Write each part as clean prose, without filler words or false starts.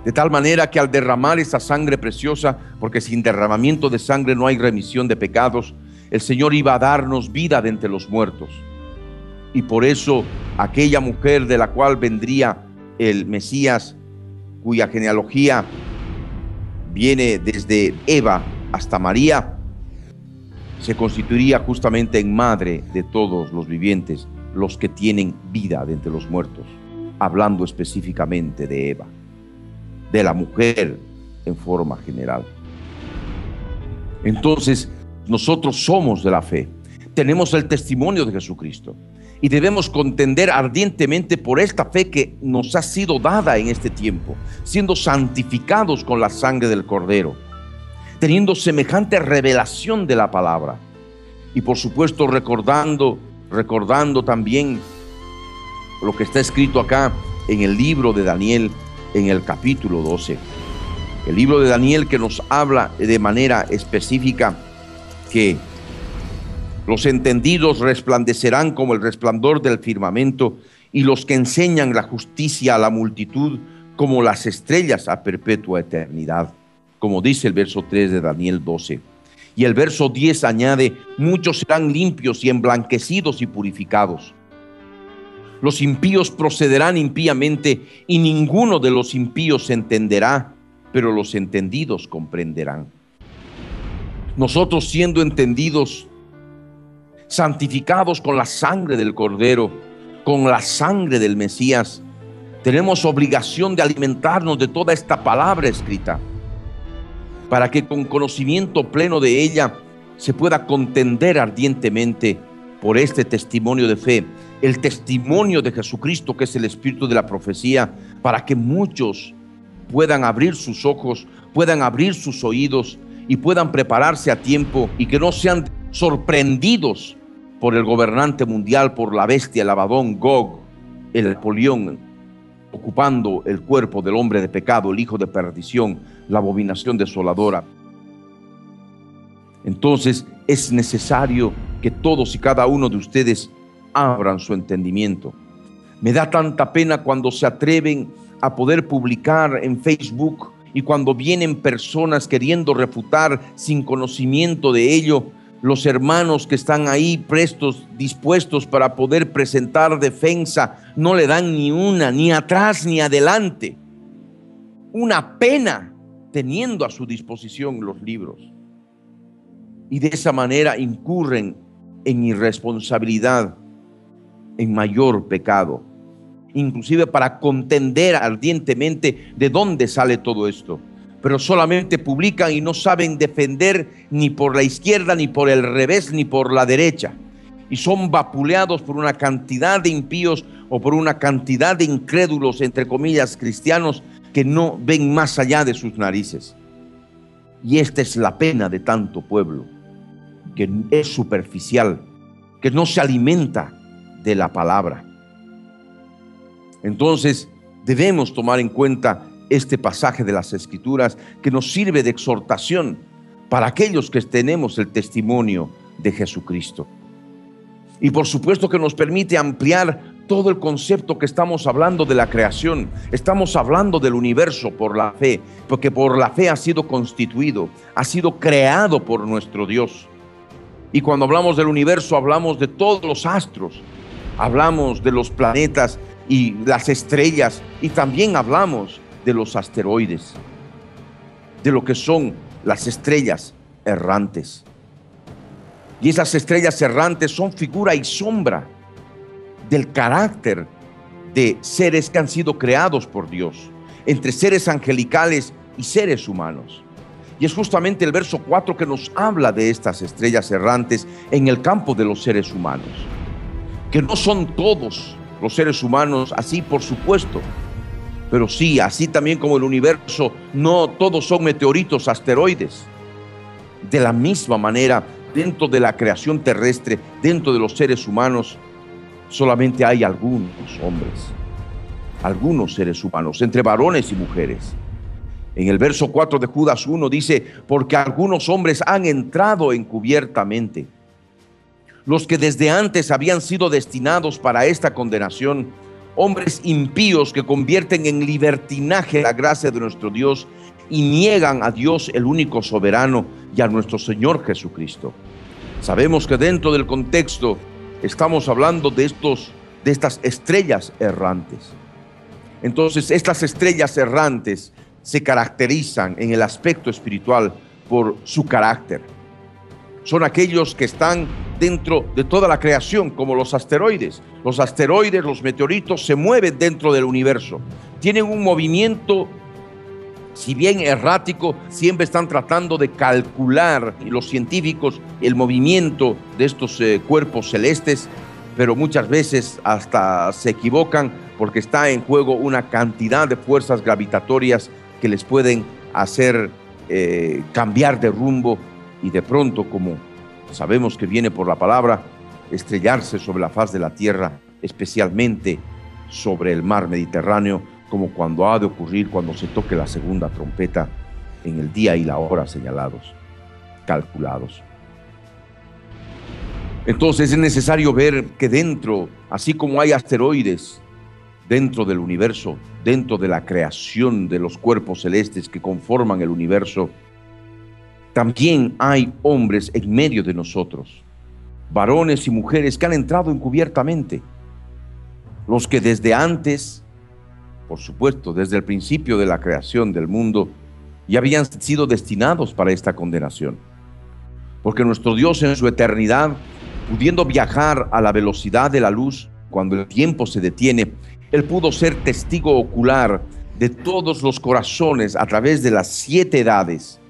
De tal manera que al derramar esa sangre preciosa, porque sin derramamiento de sangre no hay remisión de pecados, el Señor iba a darnos vida de entre los muertos. Y por eso aquella mujer de la cual vendría el Mesías, cuya genealogía viene desde Eva hasta María, se constituiría justamente en madre de todos los vivientes, los que tienen vida de entre los muertos, hablando específicamente de Eva, de la mujer en forma general. Entonces, nosotros somos de la fe, tenemos el testimonio de Jesucristo y debemos contender ardientemente por esta fe que nos ha sido dada en este tiempo, siendo santificados con la sangre del Cordero, teniendo semejante revelación de la palabra y por supuesto recordando también lo que está escrito acá en el libro de Daniel, en el capítulo 12. El libro de Daniel que nos habla de manera específica que los entendidos resplandecerán como el resplandor del firmamento y los que enseñan la justicia a la multitud como las estrellas a perpetua eternidad, como dice el verso 3 de Daniel 12. Y el verso 10 añade: muchos serán limpios y emblanquecidos y purificados. Los impíos procederán impíamente y ninguno de los impíos entenderá, pero los entendidos comprenderán. Nosotros, siendo entendidos, santificados con la sangre del Cordero, con la sangre del Mesías, tenemos obligación de alimentarnos de toda esta palabra escrita, para que con conocimiento pleno de ella se pueda contender ardientemente por este testimonio de fe, el testimonio de Jesucristo, que es el espíritu de la profecía, para que muchos puedan abrir sus ojos, puedan abrir sus oídos y puedan prepararse a tiempo y que no sean sorprendidos por el gobernante mundial, por la bestia, el Abadón, Gog, el Napoleón, ocupando el cuerpo del hombre de pecado, el hijo de perdición, la abominación desoladora. Entonces es necesario que todos y cada uno de ustedes abran su entendimiento. Me da tanta pena cuando se atreven a poder publicar en Facebook y cuando vienen personas queriendo refutar sin conocimiento de ello, los hermanos que están ahí prestos, dispuestos para poder presentar defensa, no le dan ni una, ni atrás ni adelante. Una pena teniendo a su disposición los libros. Y de esa manera incurren en irresponsabilidad, en mayor pecado, inclusive para contender ardientemente de dónde sale todo esto. Pero solamente publican y no saben defender ni por la izquierda, ni por el revés, ni por la derecha. Y son vapuleados por una cantidad de impíos o por una cantidad de incrédulos, entre comillas, cristianos, que no ven más allá de sus narices. Y esta es la pena de tanto pueblo, que es superficial, que no se alimenta de la palabra. Entonces debemos tomar en cuenta este pasaje de las Escrituras que nos sirve de exhortación para aquellos que tenemos el testimonio de Jesucristo. Y por supuesto que nos permite ampliar todo el concepto que estamos hablando de la creación. Estamos hablando del universo por la fe, porque por la fe ha sido constituido, ha sido creado por nuestro Dios. Y cuando hablamos del universo, hablamos de todos los astros, hablamos de los planetas y las estrellas, y también hablamos de los asteroides, de lo que son las estrellas errantes. Y esas estrellas errantes son figura y sombra del carácter de seres que han sido creados por Dios, entre seres angelicales y seres humanos. Y es justamente el verso 4 que nos habla de estas estrellas errantes en el campo de los seres humanos, que no son todos los seres humanos así, por supuesto, pero sí, así también como el universo, no todos son meteoritos, asteroides. De la misma manera, dentro de la creación terrestre, dentro de los seres humanos, solamente hay algunos hombres, algunos seres humanos, entre varones y mujeres. En el verso 4 de Judas 1 dice: porque algunos hombres han entrado encubiertamente, los que desde antes habían sido destinados para esta condenación, hombres impíos que convierten en libertinaje la gracia de nuestro Dios y niegan a Dios, el único soberano, y a nuestro Señor Jesucristo. Sabemos que dentro del contexto estamos hablando de estas estrellas errantes. Entonces, estas estrellas errantes se caracterizan en el aspecto espiritual por su carácter. Son aquellos que están dentro de toda la creación, como los asteroides. Los asteroides, los meteoritos, se mueven dentro del universo. Tienen un movimiento, si bien errático, siempre están tratando de calcular los científicos el movimiento de estos cuerpos celestes, pero muchas veces hasta se equivocan porque está en juego una cantidad de fuerzas gravitatorias que les pueden hacer cambiar de rumbo y de pronto, como sabemos que viene por la palabra, estrellarse sobre la faz de la tierra, especialmente sobre el mar Mediterráneo, como cuando ha de ocurrir cuando se toque la segunda trompeta en el día y la hora señalados, calculados. Entonces es necesario ver que dentro, así como hay asteroides dentro del universo, dentro de la creación de los cuerpos celestes que conforman el universo, también hay hombres en medio de nosotros, varones y mujeres que han entrado encubiertamente, los que desde antes, por supuesto, desde el principio de la creación del mundo, ya habían sido destinados para esta condenación. Porque nuestro Dios en su eternidad, pudiendo viajar a la velocidad de la luz, cuando el tiempo se detiene, Él pudo ser testigo ocular de todos los corazones a través de las 7 edades,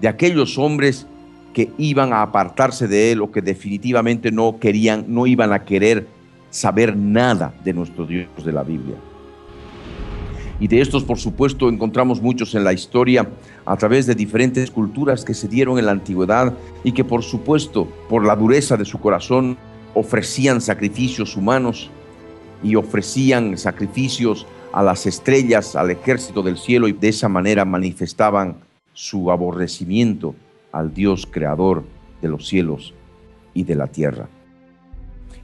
de aquellos hombres que iban a apartarse de Él o que definitivamente no iban a querer saber nada de nuestro Dios de la Biblia. Y de estos, por supuesto, encontramos muchos en la historia a través de diferentes culturas que se dieron en la antigüedad y que, por supuesto, por la dureza de su corazón, ofrecían sacrificios humanos y ofrecían sacrificios a las estrellas, al ejército del cielo, y de esa manera manifestaban su aborrecimiento al Dios creador de los cielos y de la tierra.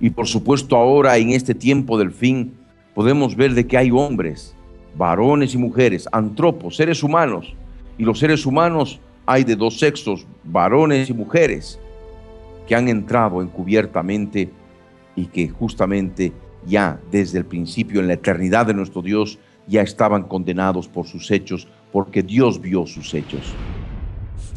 Y por supuesto ahora en este tiempo del fin podemos ver de que hay hombres, varones y mujeres, antropos, seres humanos, y los seres humanos hay de 2 sexos, varones y mujeres, que han entrado encubiertamente y que justamente ya desde el principio, en la eternidad de nuestro Dios, ya estaban condenados por sus hechos, porque Dios vio sus hechos.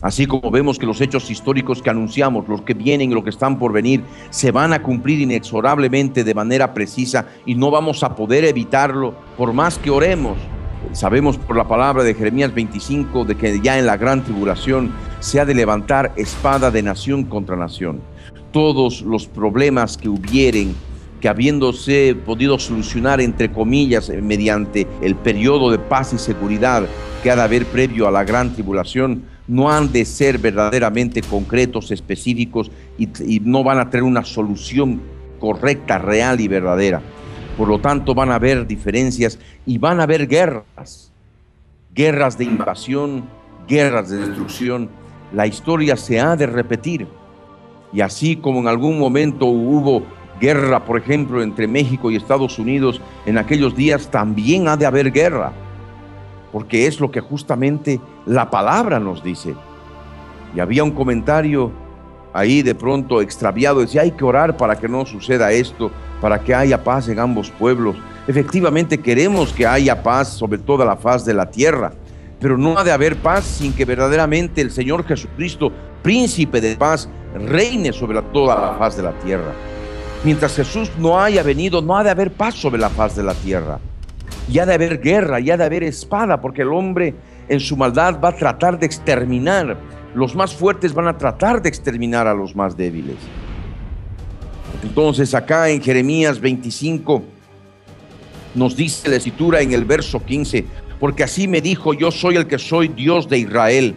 Así como vemos que los hechos históricos que anunciamos, los que vienen y los que están por venir, se van a cumplir inexorablemente de manera precisa y no vamos a poder evitarlo por más que oremos. Sabemos por la palabra de Jeremías 25 de que ya en la gran tribulación se ha de levantar espada de nación contra nación. Todos los problemas que hubieren, que habiéndose podido solucionar, entre comillas, mediante el periodo de paz y seguridad que ha de haber previo a la gran tribulación, no han de ser verdaderamente concretos, específicos, y no van a tener una solución correcta, real y verdadera. Por lo tanto, van a haber diferencias y van a haber guerras de invasión, guerras de destrucción. La historia se ha de repetir. Y así como en algún momento hubo guerra, por ejemplo, entre México y Estados Unidos, en aquellos días también ha de haber guerra, porque es lo que justamente la palabra nos dice. Y había un comentario ahí de pronto extraviado, decía: hay que orar para que no suceda esto, para que haya paz en ambos pueblos. Efectivamente queremos que haya paz sobre toda la faz de la tierra, pero no ha de haber paz sin que verdaderamente el Señor Jesucristo, príncipe de paz, reine sobre toda la faz de la tierra. Mientras Jesús no haya venido, no ha de haber paz sobre la faz de la tierra. Y ha de haber guerra, y ha de haber espada, porque el hombre en su maldad va a tratar de exterminar. Los más fuertes van a tratar de exterminar a los más débiles. Entonces acá en Jeremías 25 nos dice la escritura en el verso 15: porque así me dijo: yo soy el que soy, Dios de Israel.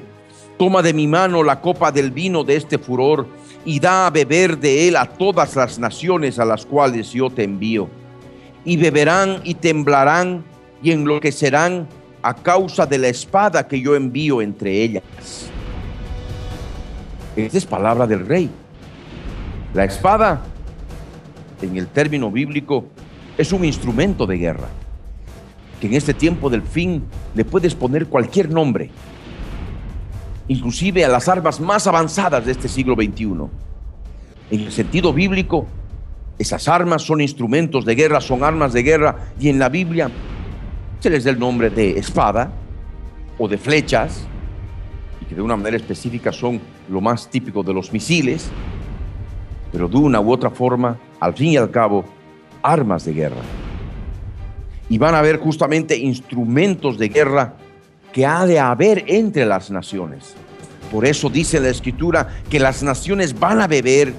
Toma de mi mano la copa del vino de este furor y da a beber de él a todas las naciones a las cuales yo te envío. Y beberán y temblarán y enloquecerán a causa de la espada que yo envío entre ellas. Esta es palabra del rey. La espada, en el término bíblico, es un instrumento de guerra, que en este tiempo del fin le puedes poner cualquier nombre, inclusive a las armas más avanzadas de este siglo XXI. En el sentido bíblico, esas armas son instrumentos de guerra, son armas de guerra, y en la Biblia se les da el nombre de espada o de flechas, y que de una manera específica son lo más típico de los misiles, pero de una u otra forma, al fin y al cabo, armas de guerra. Y van a haber justamente instrumentos de guerra que ha de haber entre las naciones. Por eso dice la Escritura que las naciones van a beber,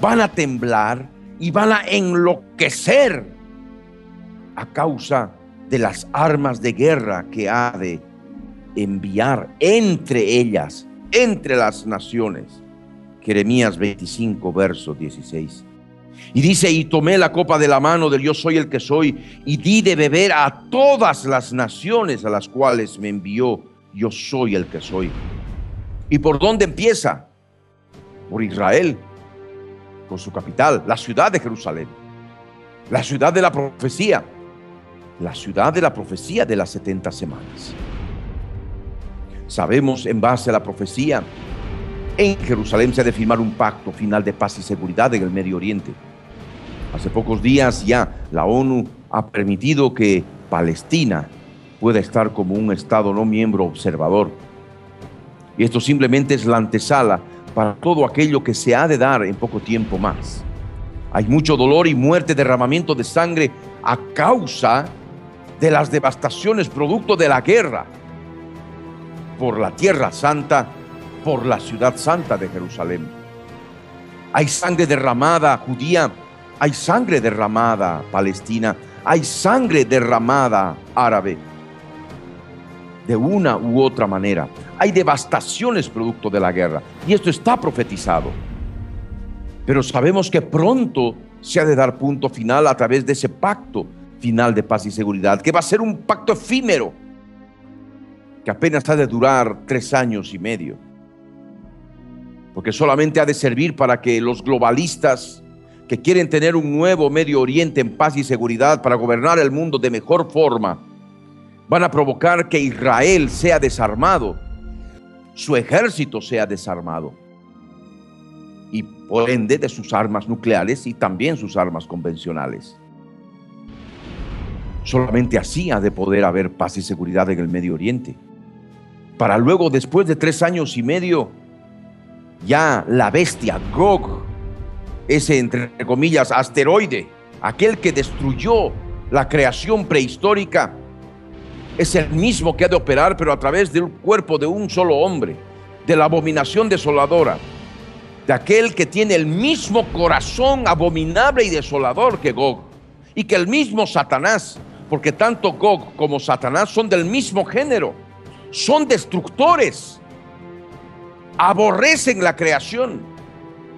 van a temblar y van a enloquecer a causa de las armas de guerra que ha de enviar entre ellas, entre las naciones. Jeremías 25, verso 16. Y dice: y tomé la copa de la mano del yo soy el que soy, y di de beber a todas las naciones a las cuales me envió yo soy el que soy. ¿Y por dónde empieza? Por Israel, con su capital, la ciudad de Jerusalén, la ciudad de la profecía, la ciudad de la profecía de las 70 semanas. Sabemos, en base a la profecía, en Jerusalén se ha de firmar un pacto final de paz y seguridad en el Medio Oriente. Hace pocos días ya la ONU ha permitido que Palestina pueda estar como un Estado no miembro observador. Y esto simplemente es la antesala para todo aquello que se ha de dar en poco tiempo más. Hay mucho dolor y muerte, derramamiento de sangre a causa de las devastaciones producto de la guerra por la Tierra Santa, por la ciudad santa de Jerusalén. Hay sangre derramada judía, hay sangre derramada palestina, hay sangre derramada árabe. De una u otra manera, hay devastaciones producto de la guerra, y esto está profetizado. Pero sabemos que pronto se ha de dar punto final a través de ese pacto final de paz y seguridad, que va a ser un pacto efímero, que apenas ha de durar 3 años y medio, porque solamente ha de servir para que los globalistas que quieren tener un nuevo Medio Oriente en paz y seguridad para gobernar el mundo de mejor forma, van a provocar que Israel sea desarmado, su ejército sea desarmado, y por ende de sus armas nucleares y también sus armas convencionales. Solamente así ha de poder haber paz y seguridad en el Medio Oriente, para luego, después de 3 años y medio, ya la bestia Gog, ese entre comillas asteroide, aquel que destruyó la creación prehistórica, es el mismo que ha de operar, pero a través del cuerpo de un solo hombre, de la abominación desoladora, de aquel que tiene el mismo corazón abominable y desolador que Gog, y que el mismo Satanás, porque tanto Gog como Satanás son del mismo género, son destructores, aborrecen la creación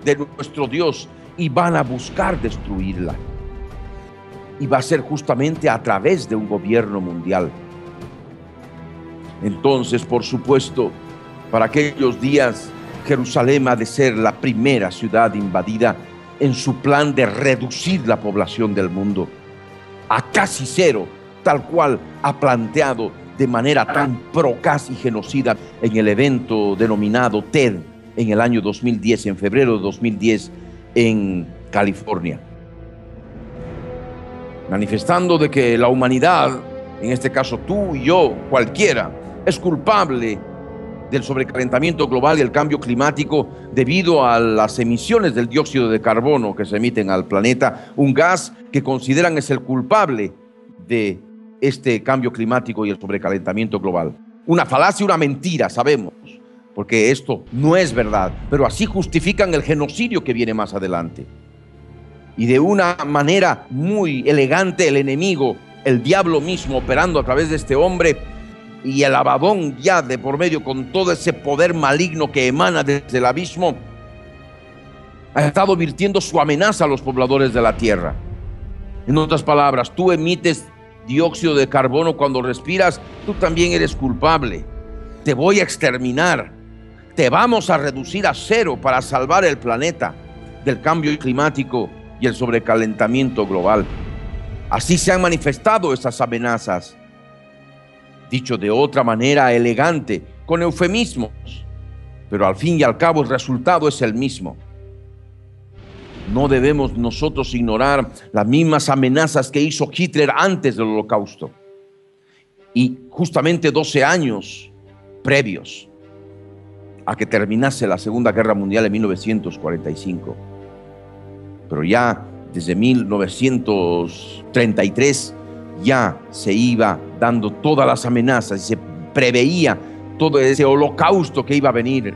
de nuestro Dios y van a buscar destruirla. Y va a ser justamente a través de un gobierno mundial. Entonces, por supuesto, para aquellos días, Jerusalén ha de ser la primera ciudad invadida en su plan de reducir la población del mundo a casi cero, tal cual ha planteado de manera tan procaz y genocida en el evento denominado TED en el año 2010, en febrero de 2010, en California, manifestando de que la humanidad, en este caso tú y yo, cualquiera, es culpable del sobrecalentamiento global y el cambio climático debido a las emisiones del dióxido de carbono que se emiten al planeta, un gas que consideran es el culpable de este cambio climático y el sobrecalentamiento global. Una falacia, una mentira, sabemos, porque esto no es verdad, pero así justifican el genocidio que viene más adelante. Y de una manera muy elegante, el enemigo, el diablo mismo, operando a través de este hombre, y el Abadón ya de por medio, con todo ese poder maligno que emana desde el abismo, ha estado virtiendo su amenaza a los pobladores de la tierra. En otras palabras, tú emites dióxido de carbono cuando respiras, tú también eres culpable. Te voy a exterminar, te vamos a reducir a cero para salvar el planeta del cambio climático y el sobrecalentamiento global. Así se han manifestado esas amenazas. Dicho de otra manera elegante, con eufemismos, pero al fin y al cabo el resultado es el mismo. No debemos nosotros ignorar las mismas amenazas que hizo Hitler antes del Holocausto y justamente 12 años previos a que terminase la Segunda Guerra Mundial en 1945. Pero ya desde 1933 ya se iba dando todas las amenazas y se preveía todo ese holocausto que iba a venir,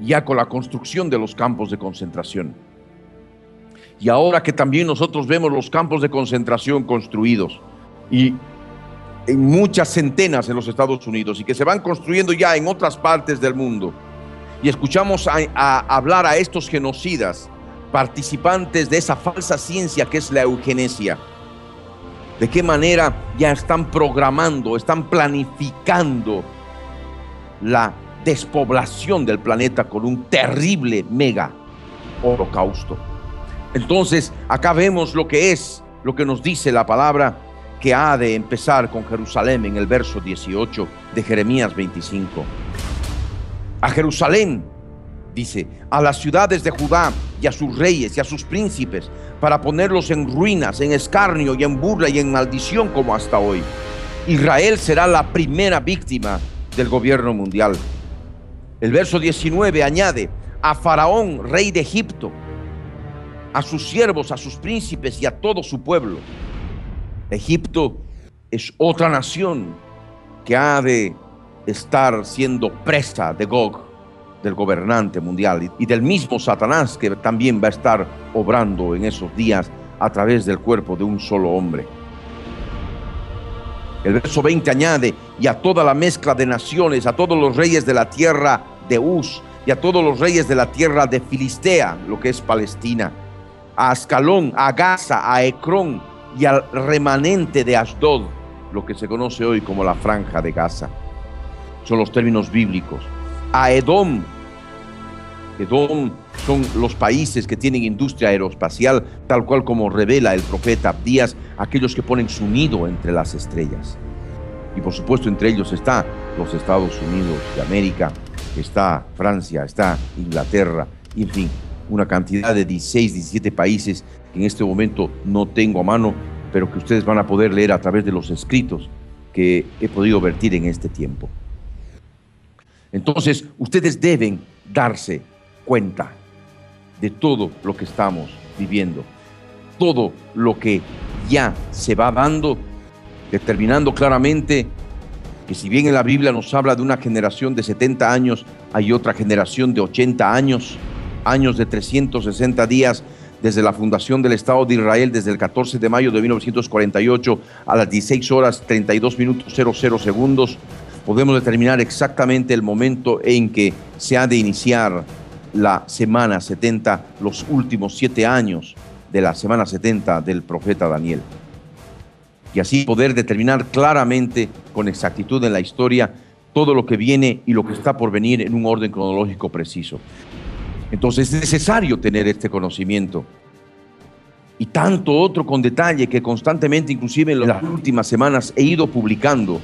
ya con la construcción de los campos de concentración. Y ahora que también nosotros vemos los campos de concentración construidos, y en muchas centenas en los Estados Unidos, y que se van construyendo ya en otras partes del mundo, y escuchamos a hablar a estos genocidas, participantes de esa falsa ciencia que es la eugenesia, de qué manera ya están programando, están planificando la despoblación del planeta con un terrible mega holocausto. Entonces acá vemos lo que nos dice la palabra, que ha de empezar con Jerusalén en el verso 18 de Jeremías 25. A Jerusalén, dice, a las ciudades de Judá y a sus reyes y a sus príncipes, para ponerlos en ruinas, en escarnio y en burla y en maldición como hasta hoy. Israel será la primera víctima del gobierno mundial. El verso 19 añade, a Faraón, rey de Egipto, a sus siervos, a sus príncipes y a todo su pueblo. Egipto es otra nación que ha de estar siendo presa de Gog, del gobernante mundial, y del mismo Satanás, que también va a estar obrando en esos días a través del cuerpo de un solo hombre. El verso 20 añade, y a toda la mezcla de naciones, a todos los reyes de la tierra de Uz, y a todos los reyes de la tierra de Filistea, lo que es Palestina, a Ascalón, a Gaza, a Ecrón, y al remanente de Asdod, lo que se conoce hoy como la Franja de Gaza. Son los términos bíblicos. A Edom. Edom son los países que tienen industria aeroespacial, tal cual como revela el profeta Abdías, aquellos que ponen su nido entre las estrellas. Y por supuesto entre ellos está los Estados Unidos de América, está Francia, está Inglaterra, y en fin, una cantidad de 16, 17 países que en este momento no tengo a mano, pero que ustedes van a poder leer a través de los escritos que he podido vertir en este tiempo. Entonces, ustedes deben darse cuenta de todo lo que estamos viviendo, todo lo que ya se va dando, determinando claramente que si bien en la Biblia nos habla de una generación de 70 años, hay otra generación de 80 años, años de 360 días, desde la fundación del Estado de Israel, desde el 14 de mayo de 1948 a las 16 horas 32 minutos 00 segundos, podemos determinar exactamente el momento en que se ha de iniciar la semana 70, los últimos 7 años de la semana 70 del profeta Daniel. Y así poder determinar claramente, con exactitud en la historia, todo lo que viene y lo que está por venir en un orden cronológico preciso. Entonces es necesario tener este conocimiento. Y tanto otro con detalle que constantemente, inclusive en las últimas semanas, he ido publicando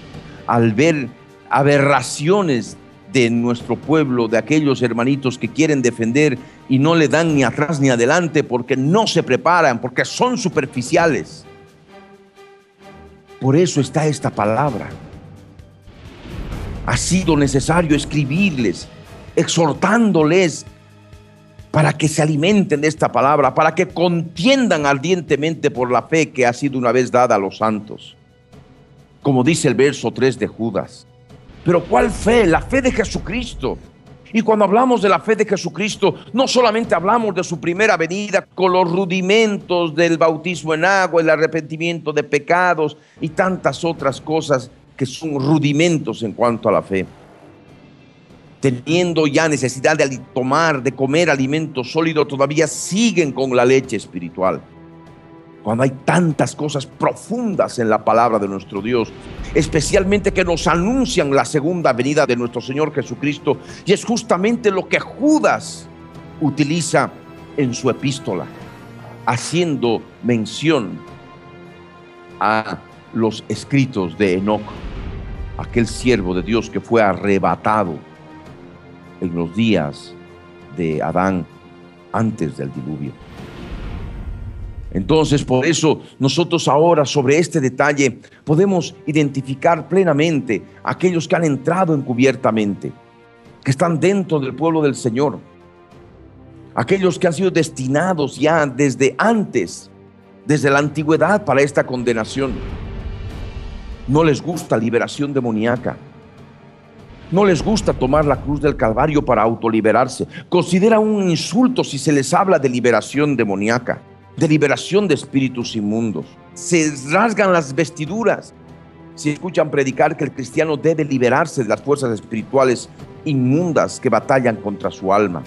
al ver aberraciones de nuestro pueblo, de aquellos hermanitos que quieren defender y no le dan ni atrás ni adelante porque no se preparan, porque son superficiales. Por eso está esta palabra. Ha sido necesario escribirles, exhortándoles para que se alimenten de esta palabra, para que contiendan ardientemente por la fe que ha sido una vez dada a los santos. Como dice el verso 3 de Judas. Pero ¿cuál fe? La fe de Jesucristo. Y cuando hablamos de la fe de Jesucristo, no solamente hablamos de su primera venida con los rudimentos del bautismo en agua, el arrepentimiento de pecados y tantas otras cosas que son rudimentos en cuanto a la fe. Teniendo ya necesidad de comer alimento sólido, todavía siguen con la leche espiritual. Cuando hay tantas cosas profundas en la palabra de nuestro Dios, especialmente que nos anuncian la segunda venida de nuestro Señor Jesucristo, y es justamente lo que Judas utiliza en su epístola. haciendo mención a los escritos de Enoc, aquel siervo de Dios que fue arrebatado en los días de Adán antes del diluvio. Entonces, por eso nosotros ahora sobre este detalle podemos identificar plenamente a aquellos que han entrado encubiertamente, que están dentro del pueblo del Señor, aquellos que han sido destinados ya desde antes, desde la antigüedad, para esta condenación. No les gusta liberación demoníaca. No les gusta tomar la cruz del Calvario para autoliberarse. Considera un insulto si se les habla de liberación demoníaca, de liberación de espíritus inmundos. Se rasgan las vestiduras si escuchan predicar que el cristiano debe liberarse de las fuerzas espirituales inmundas que batallan contra su alma.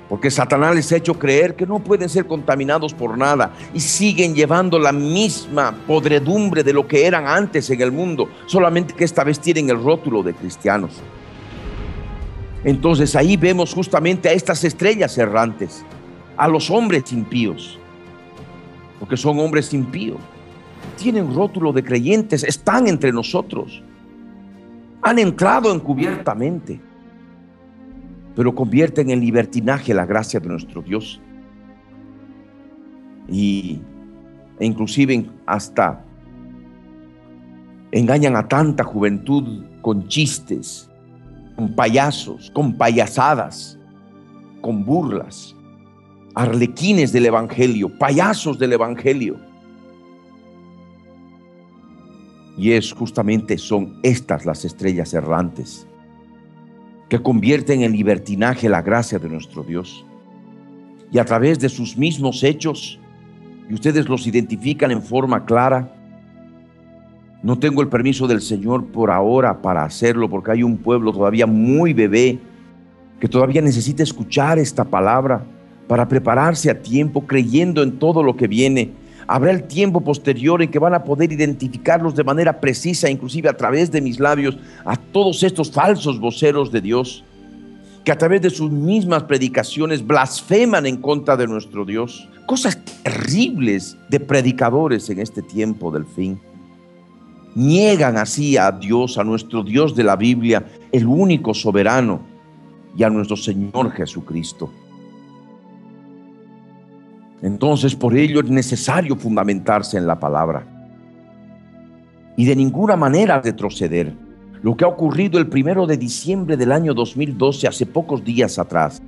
Porque Satanás les ha hecho creer que no pueden ser contaminados por nada y siguen llevando la misma podredumbre de lo que eran antes en el mundo, solamente que esta vez tienen el rótulo de cristianos. Entonces ahí vemos justamente a estas estrellas errantes, a los hombres impíos, porque son hombres impíos, tienen rótulo de creyentes, están entre nosotros, han entrado encubiertamente, pero convierten en libertinaje la gracia de nuestro Dios. E inclusive hasta engañan a tanta juventud con chistes, con payasos, con payasadas, con burlas, arlequines del evangelio, payasos del evangelio. Y justamente son estas las estrellas errantes que convierten en libertinaje la gracia de nuestro Dios. Y a través de sus mismos hechos, y ustedes los identifican en forma clara. No tengo el permiso del Señor por ahora para hacerlo, porque hay un pueblo todavía muy bebé que todavía necesita escuchar esta palabra para prepararse a tiempo, creyendo en todo lo que viene. Habrá el tiempo posterior en que van a poder identificarlos de manera precisa, inclusive a través de mis labios, a todos estos falsos voceros de Dios, que a través de sus mismas predicaciones blasfeman en contra de nuestro Dios. Cosas terribles de predicadores en este tiempo del fin. Niegan así a Dios, a nuestro Dios de la Biblia, el único soberano, y a nuestro Señor Jesucristo. Entonces, por ello es necesario fundamentarse en la palabra y de ninguna manera retroceder. Lo que ha ocurrido el 1 de diciembre del año 2012, hace pocos días atrás,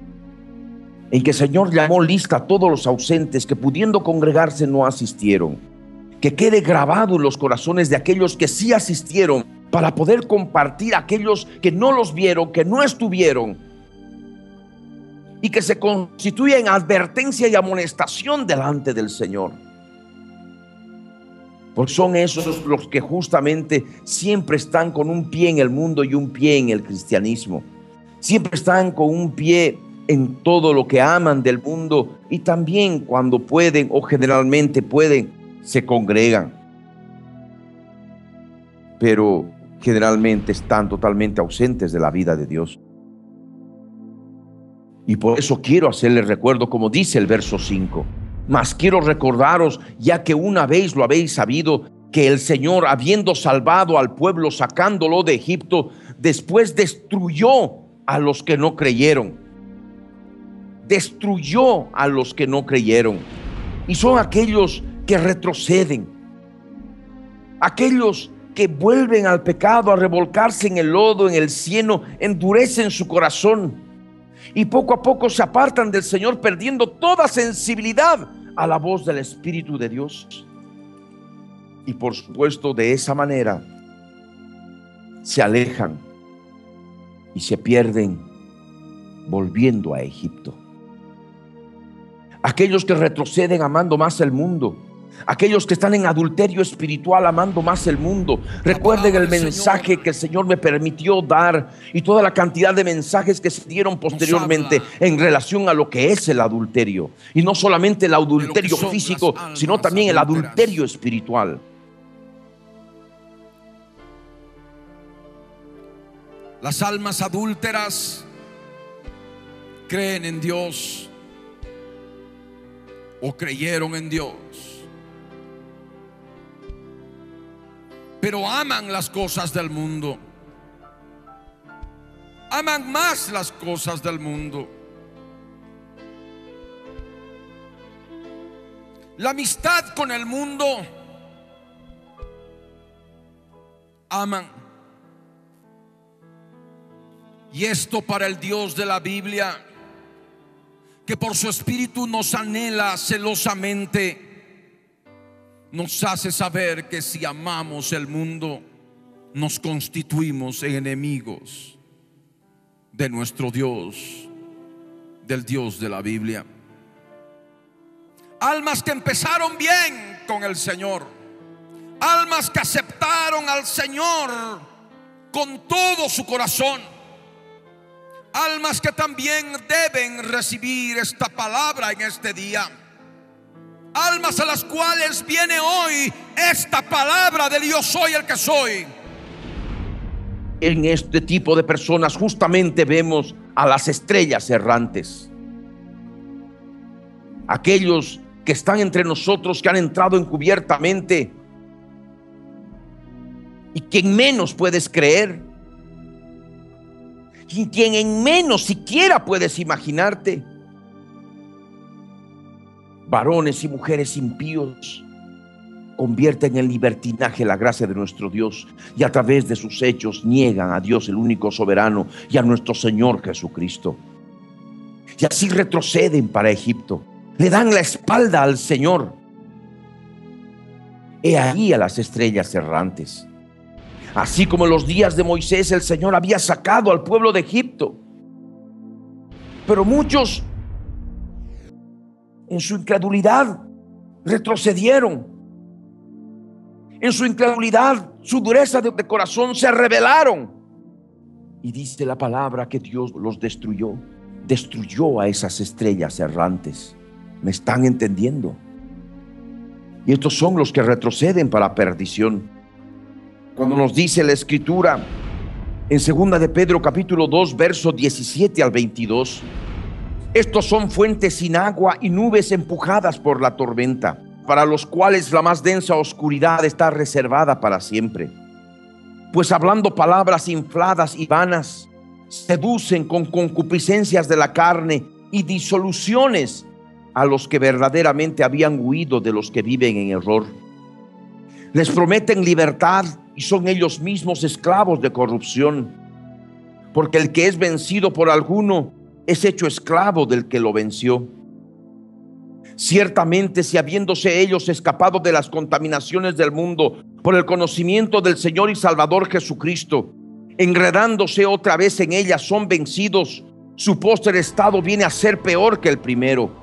en que el Señor llamó lista a todos los ausentes que, pudiendo congregarse, no asistieron, que quede grabado en los corazones de aquellos que sí asistieron, para poder compartir a aquellos que no los vieron, que no estuvieron, y que se constituya en advertencia y amonestación delante del Señor. Porque son esos los que justamente siempre están con un pie en el mundo y un pie en el cristianismo. Siempre están con un pie en todo lo que aman del mundo, y también cuando pueden, o generalmente pueden, se congregan. Pero generalmente están totalmente ausentes de la vida de Dios. Y por eso quiero hacerles recuerdo, como dice el verso 5. Mas quiero recordaros, ya que una vez lo habéis sabido, que el Señor, habiendo salvado al pueblo, sacándolo de Egipto, después destruyó a los que no creyeron. Destruyó a los que no creyeron. Y son aquellos que retroceden, aquellos que vuelven al pecado, a revolcarse en el lodo, en el cieno, endurecen su corazón y poco a poco se apartan del Señor, perdiendo toda sensibilidad a la voz del Espíritu de Dios. Y por supuesto, de esa manera se alejan y se pierden, volviendo a Egipto. Aquellos que retroceden amando más el mundo, aquellos que están en adulterio espiritual amando más el mundo. Recuerden el mensaje que el Señor me permitió dar y toda la cantidad de mensajes que se dieron posteriormente en relación a lo que es el adulterio. Y no solamente el adulterio físico, sino también el adulterio espiritual. Las almas adúlteras creen en Dios, o creyeron en Dios, pero aman las cosas del mundo, aman más las cosas del mundo. La amistad con el mundo aman. Y esto para el Dios de la Biblia, que por su Espíritu nos anhela celosamente, nos hace saber que si amamos el mundo, nos constituimos en enemigos de nuestro Dios, del Dios de la Biblia. Almas que empezaron bien con el Señor, almas que aceptaron al Señor con todo su corazón, almas que también deben recibir esta palabra en este día, almas a las cuales viene hoy esta palabra del yo soy el que soy. En este tipo de personas justamente vemos a las estrellas errantes, aquellos que están entre nosotros, que han entrado encubiertamente y quien menos puedes creer, y quien en menos siquiera puedes imaginarte. Varones y mujeres impíos convierten en libertinaje la gracia de nuestro Dios y a través de sus hechos niegan a Dios, el único soberano, y a nuestro Señor Jesucristo. Y así retroceden para Egipto, le dan la espalda al Señor. He ahí a las estrellas errantes. Así como en los días de Moisés el Señor había sacado al pueblo de Egipto, pero muchos en su incredulidad retrocedieron. En su incredulidad, su dureza de corazón, se rebelaron. Y dice la palabra que Dios los destruyó. Destruyó a esas estrellas errantes. ¿Me están entendiendo? Y estos son los que retroceden para perdición. Cuando nos dice la Escritura en 2 de Pedro capítulo 2 versos 17 al 22, estos son fuentes sin agua y nubes empujadas por la tormenta, para los cuales la más densa oscuridad está reservada para siempre. Pues hablando palabras infladas y vanas, seducen con concupiscencias de la carne y disoluciones a los que verdaderamente habían huido de los que viven en error. Les prometen libertad y son ellos mismos esclavos de corrupción, porque el que es vencido por alguno es hecho esclavo del que lo venció. Ciertamente, si habiéndose ellos escapado de las contaminaciones del mundo por el conocimiento del Señor y Salvador Jesucristo, enredándose otra vez en ellas, son vencidos, su póster estado viene a ser peor que el primero.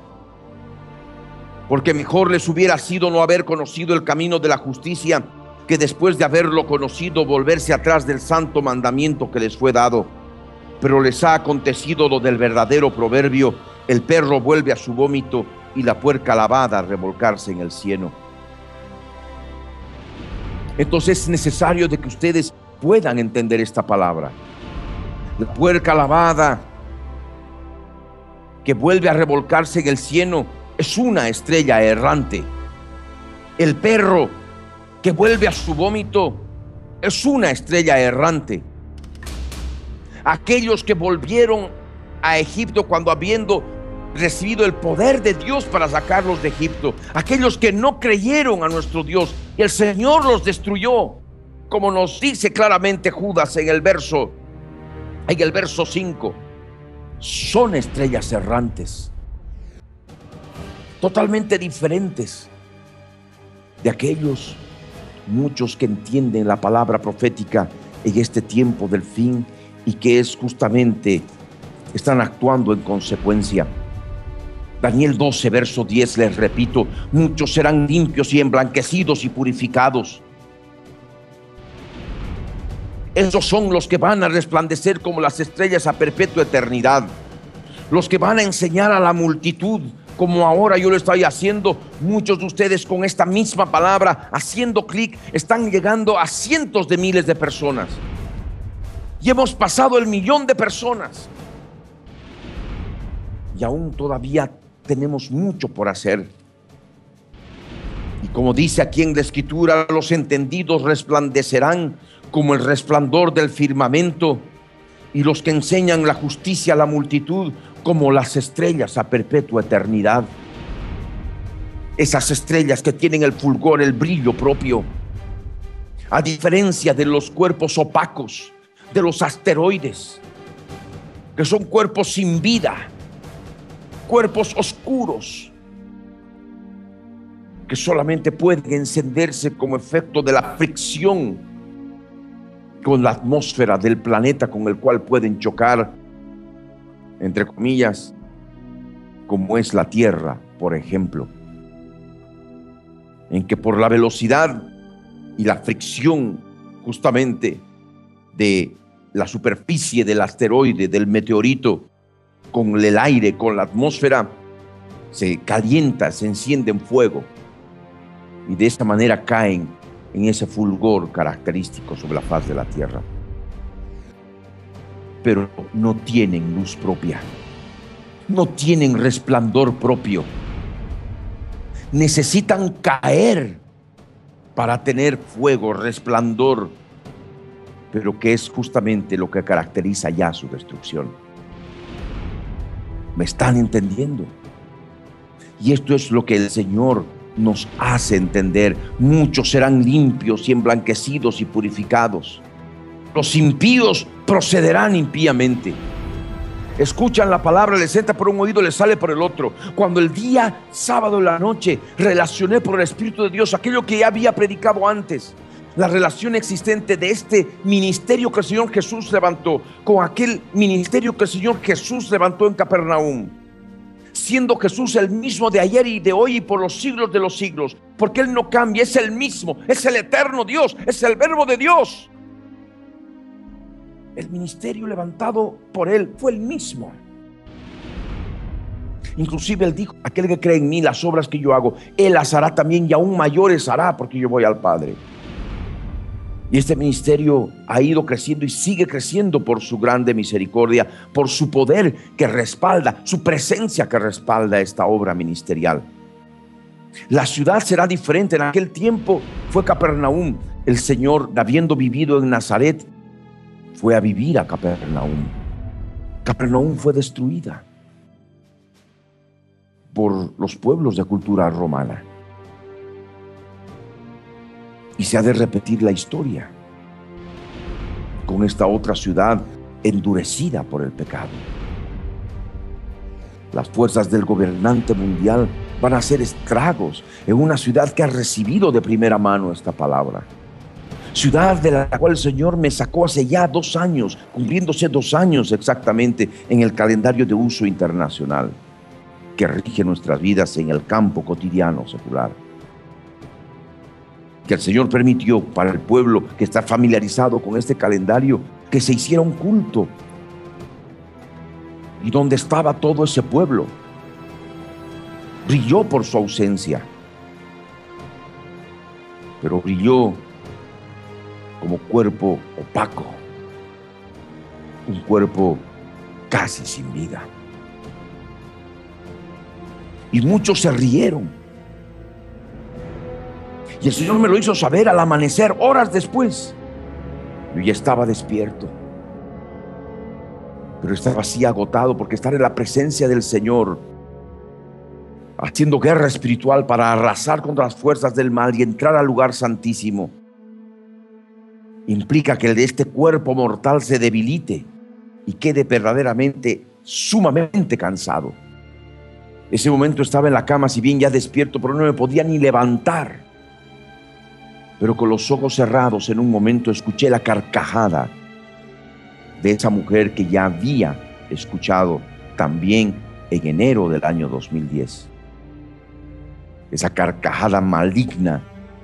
Porque mejor les hubiera sido no haber conocido el camino de la justicia, que después de haberlo conocido volverse atrás del santo mandamiento que les fue dado. Pero les ha acontecido lo del verdadero proverbio: el perro vuelve a su vómito y la puerca lavada a revolcarse en el cieno. Entonces es necesario de que ustedes puedan entender esta palabra. La puerca lavada que vuelve a revolcarse en el cieno es una estrella errante. El perro que vuelve a su vómito es una estrella errante. Aquellos que volvieron a Egipto cuando habiendo recibido el poder de Dios para sacarlos de Egipto, aquellos que no creyeron a nuestro Dios, y el Señor los destruyó, como nos dice claramente Judas en el verso 5, son estrellas errantes, totalmente diferentes de aquellos muchos que entienden la palabra profética en este tiempo del fin y que es justamente están actuando en consecuencia. Daniel 12 verso 10, les repito: muchos serán limpios y emblanquecidos y purificados. Esos son los que van a resplandecer como las estrellas a perpetua eternidad, los que van a enseñar a la multitud, como ahora yo lo estoy haciendo. Muchos de ustedes con esta misma palabra, haciendo clic, están llegando a cientos de miles de personas. Y hemos pasado el 1.000.000 de personas. Y aún todavía tenemos mucho por hacer. Como dice aquí en la Escritura, los entendidos resplandecerán como el resplandor del firmamento, y los que enseñan la justicia a la multitud como las estrellas a perpetua eternidad. Esas estrellas que tienen el fulgor, el brillo propio, a diferencia de los cuerpos opacos, de los asteroides, que son cuerpos sin vida, cuerpos oscuros, que solamente pueden encenderse como efecto de la fricción con la atmósfera del planeta con el cual pueden chocar, entre comillas, como es la Tierra, por ejemplo, en que por la velocidad y la fricción justamente de la superficie del asteroide, del meteorito, con el aire, con la atmósfera, se calienta, se enciende en fuego, y de esta manera caen en ese fulgor característico sobre la faz de la tierra. Pero no tienen luz propia, no tienen resplandor propio. Necesitan caer para tener fuego, resplandor, pero que es justamente lo que caracteriza ya su destrucción. ¿Me están entendiendo? Y esto es lo que el Señor nos hace entender. Muchos serán limpios y emblanquecidos y purificados. Los impíos procederán impíamente. Escuchan la palabra, les entra por un oído, les sale por el otro. Cuando el día sábado en la noche relacioné por el Espíritu de Dios aquello que ya había predicado antes, la relación existente de este ministerio que el Señor Jesús levantó con aquel ministerio que el Señor Jesús levantó en Capernaum, siendo Jesús el mismo de ayer y de hoy y por los siglos de los siglos, porque Él no cambia, es el mismo, es el eterno Dios, es el Verbo de Dios. El ministerio levantado por Él fue el mismo. Inclusive Él dijo: aquel que cree en mí, las obras que yo hago, Él las hará también, y aún mayores hará, porque yo voy al Padre. Y este ministerio ha ido creciendo y sigue creciendo por su grande misericordia, por su poder que respalda, su presencia que respalda esta obra ministerial. La ciudad será diferente. En aquel tiempo fue Capernaum. El Señor, habiendo vivido en Nazaret, fue a vivir a Capernaum. Capernaum fue destruida por los pueblos de cultura romana. Y se ha de repetir la historia con esta otra ciudad endurecida por el pecado. Las fuerzas del gobernante mundial van a hacer estragos en una ciudad que ha recibido de primera mano esta palabra. Ciudad de la cual el Señor me sacó hace ya 2 años, cumpliéndose 2 años exactamente en el calendario de uso internacional que rige nuestras vidas en el campo cotidiano secular. Que el Señor permitió para el pueblo que está familiarizado con este calendario que se hiciera un culto. Y donde estaba todo ese pueblo, brilló por su ausencia, pero brilló como cuerpo opaco, un cuerpo casi sin vida. Y muchos se rieron. Y el Señor me lo hizo saber al amanecer, horas después. Yo ya estaba despierto, pero estaba así agotado, porque estar en la presencia del Señor, haciendo guerra espiritual para arrasar contra las fuerzas del mal y entrar al lugar santísimo, implica que el de este cuerpo mortal se debilite y quede verdaderamente sumamente cansado. Ese momento estaba en la cama, si bien ya despierto, pero no me podía ni levantar. Pero con los ojos cerrados, en un momento escuché la carcajada de esa mujer que ya había escuchado también en enero del año 2010. Esa carcajada maligna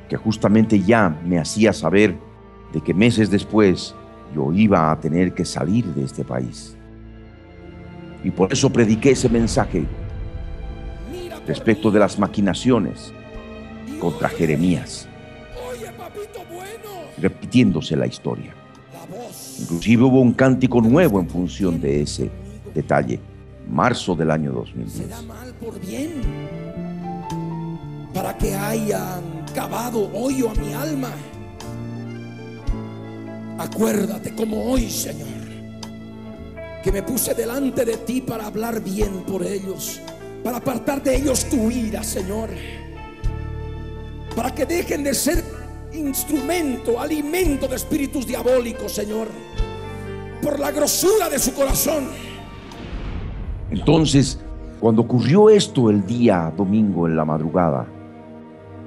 que justamente ya me hacía saber de que meses después yo iba a tener que salir de este país. Y por eso prediqué ese mensaje respecto de las maquinaciones contra Jeremías, repitiéndose la historia. Inclusive hubo un cántico nuevo en función de ese detalle, marzo del año 2010. para que hayan cavado hoyo a mi alma. Acuérdate como hoy, Señor, que me puse delante de ti para hablar bien por ellos, para apartar de ellos tu ira, Señor, para que dejen de ser instrumento, alimento de espíritus diabólicos, Señor, por la grosura de su corazón. Entonces, cuando ocurrió esto el día domingo en la madrugada,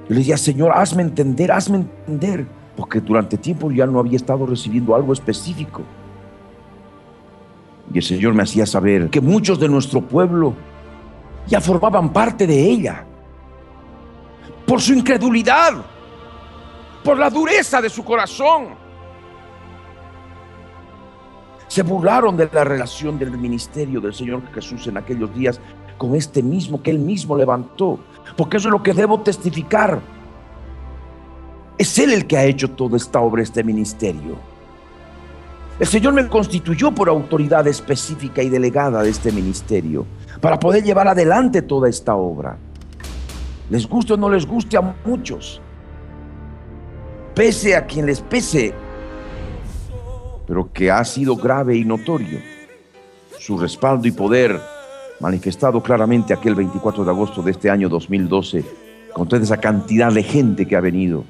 yo le decía: Señor, hazme entender, porque durante tiempo ya no había estado recibiendo algo específico. Y el Señor me hacía saber que muchos de nuestro pueblo ya formaban parte de ella, por su incredulidad, por la dureza de su corazón. Se burlaron de la relación del ministerio del Señor Jesús en aquellos días con este mismo que Él mismo levantó, porque eso es lo que debo testificar. Es Él el que ha hecho toda esta obra, este ministerio. El Señor me constituyó por autoridad específica y delegada de este ministerio para poder llevar adelante toda esta obra. Les guste o no les guste a muchos, pese a quien les pese, pero que ha sido grave y notorio su respaldo y poder manifestado claramente aquel 24 de agosto de este año 2012, con toda esa cantidad de gente que ha venido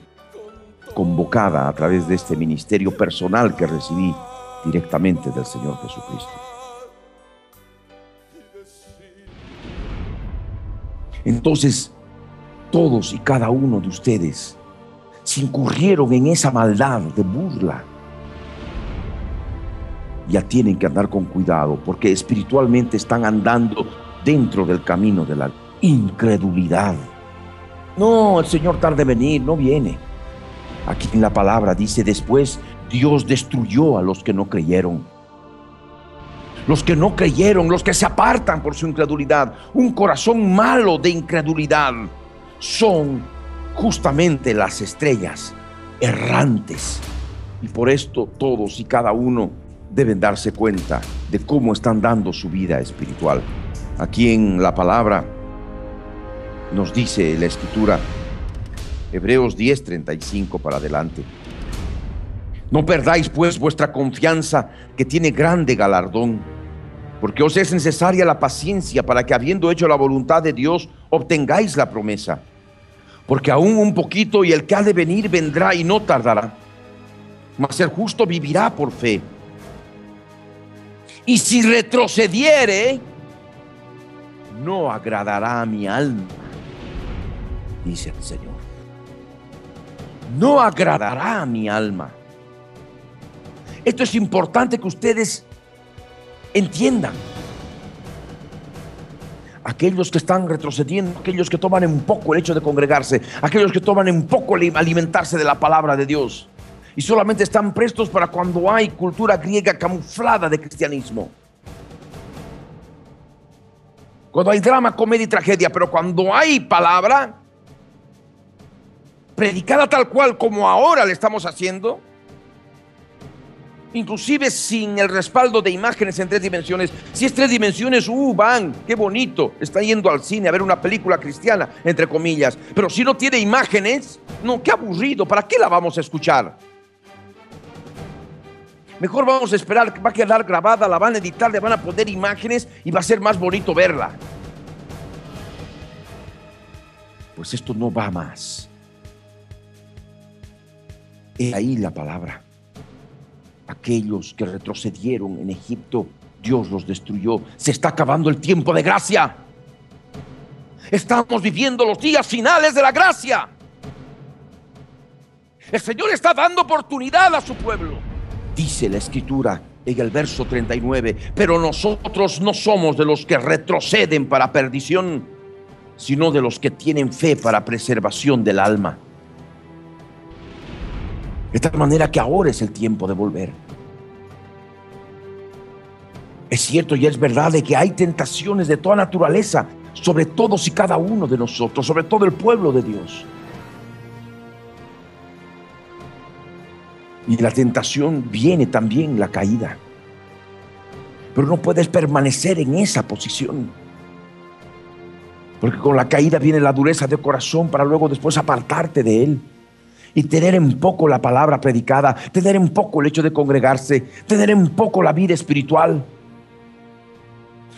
convocada a través de este ministerio personal que recibí directamente del Señor Jesucristo. Entonces, todos y cada uno de ustedes se incurrieron en esa maldad de burla. Ya tienen que andar con cuidado, porque espiritualmente están andando dentro del camino de la incredulidad. No, el Señor tarda en venir, no viene. Aquí en la palabra dice: después Dios destruyó a los que no creyeron. Los que no creyeron, los que se apartan por su incredulidad. Un corazón malo de incredulidad son justamente las estrellas errantes. Y por esto todos y cada uno deben darse cuenta de cómo están dando su vida espiritual. Aquí en la palabra nos dice la Escritura, Hebreos 10:35 para adelante: no perdáis pues vuestra confianza, que tiene grande galardón, porque os es necesaria la paciencia, para que, habiendo hecho la voluntad de Dios, obtengáis la promesa. Porque aún un poquito, y el que ha de venir vendrá y no tardará, mas el justo vivirá por fe. Y si retrocediere, no agradará a mi alma, dice el Señor. No agradará a mi alma. Esto es importante que ustedes entiendan. Aquellos que están retrocediendo, aquellos que toman en poco el hecho de congregarse, aquellos que toman en poco el alimentarse de la palabra de Dios, y solamente están prestos para cuando hay cultura griega camuflada de cristianismo, cuando hay drama, comedia y tragedia. Pero cuando hay palabra predicada tal cual como ahora le estamos haciendo, inclusive sin el respaldo de imágenes en 3 dimensiones. Si es 3 dimensiones, van, qué bonito, está yendo al cine a ver una película cristiana, entre comillas. Pero si no tiene imágenes, no, qué aburrido, ¿para qué la vamos a escuchar? Mejor vamos a esperar, que va a quedar grabada, la van a editar, le van a poner imágenes y va a ser más bonito verla. Pues esto no va más. He ahí la palabra. Aquellos que retrocedieron en Egipto, Dios los destruyó. Se está acabando el tiempo de gracia. Estamos viviendo los días finales de la gracia. El Señor está dando oportunidad a su pueblo. Dice la Escritura en el verso 39: pero nosotros no somos de los que retroceden para perdición, sino de los que tienen fe para preservación del alma. De tal manera que ahora es el tiempo de volver. Es cierto y es verdad de que hay tentaciones de toda naturaleza sobre todos y cada uno de nosotros, sobre todo el pueblo de Dios. Y de la tentación viene también la caída. Pero no puedes permanecer en esa posición. Porque con la caída viene la dureza de corazón para luego después apartarte de Él. Y tener en poco la palabra predicada, tener en poco el hecho de congregarse, tener en poco la vida espiritual.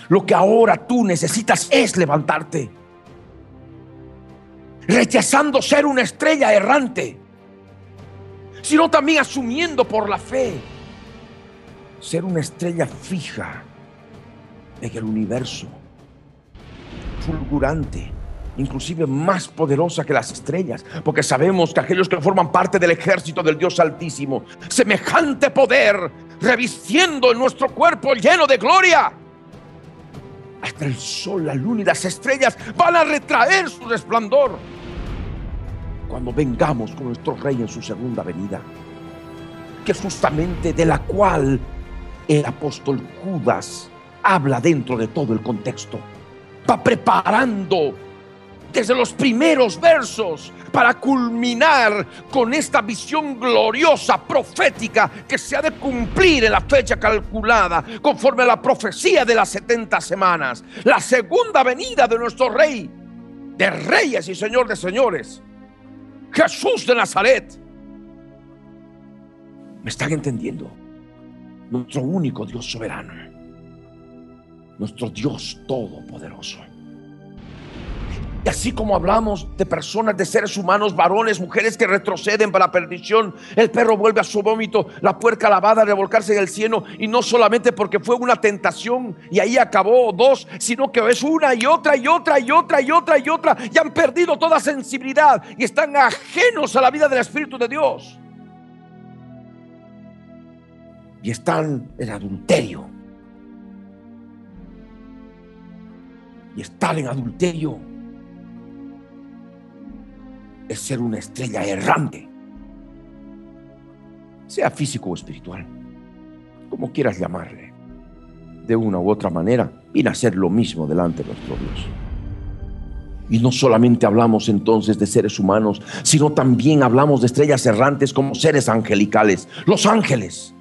Lo que ahora tú necesitas es levantarte, rechazando ser una estrella errante, sino también asumiendo por la fe ser una estrella fija en el universo, fulgurante, inclusive más poderosa que las estrellas, porque sabemos que aquellos que forman parte del ejército del Dios Altísimo, semejante poder revistiendo en nuestro cuerpo lleno de gloria, hasta el sol, la luna y las estrellas van a retraer su resplandor cuando vengamos con nuestro Rey en su segunda venida, que es justamente de la cual el apóstol Judas habla dentro de todo el contexto. Va preparando desde los primeros versos para culminar con esta visión gloriosa, profética, que se ha de cumplir en la fecha calculada conforme a la profecía de las 70 semanas, la segunda venida de nuestro Rey de reyes y Señor de señores, Jesús de Nazaret. ¿Me están entendiendo? Nuestro único Dios soberano, nuestro Dios todopoderoso. Y así como hablamos de personas, de seres humanos, varones, mujeres que retroceden para la perdición, el perro vuelve a su vómito, la puerca lavada a revolcarse en el cieno, y no solamente porque fue una tentación y ahí acabó, dos, sino que es una y otra y otra y otra y otra y otra, y han perdido toda sensibilidad y están ajenos a la vida del Espíritu de Dios y están en adulterio. Y estar en adulterio es ser una estrella errante, sea físico o espiritual, como quieras llamarle. De una u otra manera viene a ser lo mismo delante de nuestro Dios. Y no solamente hablamos entonces de seres humanos, sino también hablamos de estrellas errantes como seres angelicales, los ángeles,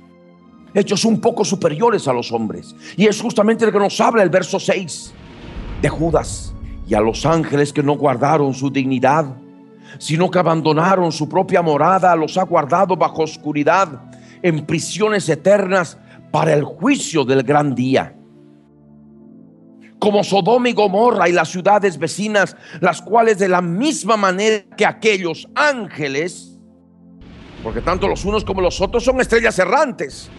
hechos un poco superiores a los hombres. Y es justamente lo que nos habla el verso 6 de Judas. Y a los ángeles que no guardaron su dignidad, sino que abandonaron su propia morada, los ha guardado bajo oscuridad en prisiones eternas para el juicio del gran día. Como Sodoma y Gomorra y las ciudades vecinas, las cuales de la misma manera que aquellos ángeles, porque tanto los unos como los otros son estrellas errantes,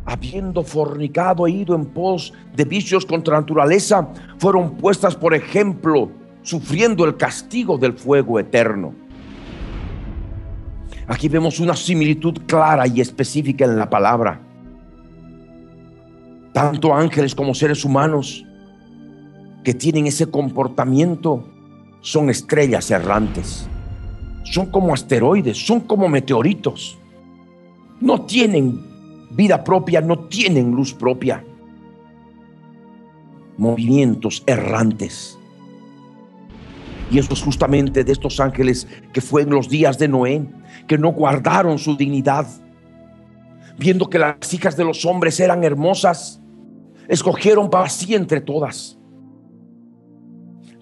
habiendo fornicado e ido en pos de vicios contra la naturaleza, fueron puestas por ejemplo, sufriendo el castigo del fuego eterno. Aquí vemos una similitud clara y específica en la palabra. Tanto ángeles como seres humanos que tienen ese comportamiento son estrellas errantes, son como asteroides, son como meteoritos, no tienen vida propia, no tienen luz propia, movimientos errantes. Y eso es justamente de estos ángeles que fue en los días de Noé, que no guardaron su dignidad, viendo que las hijas de los hombres eran hermosas, escogieron para sí entre todas,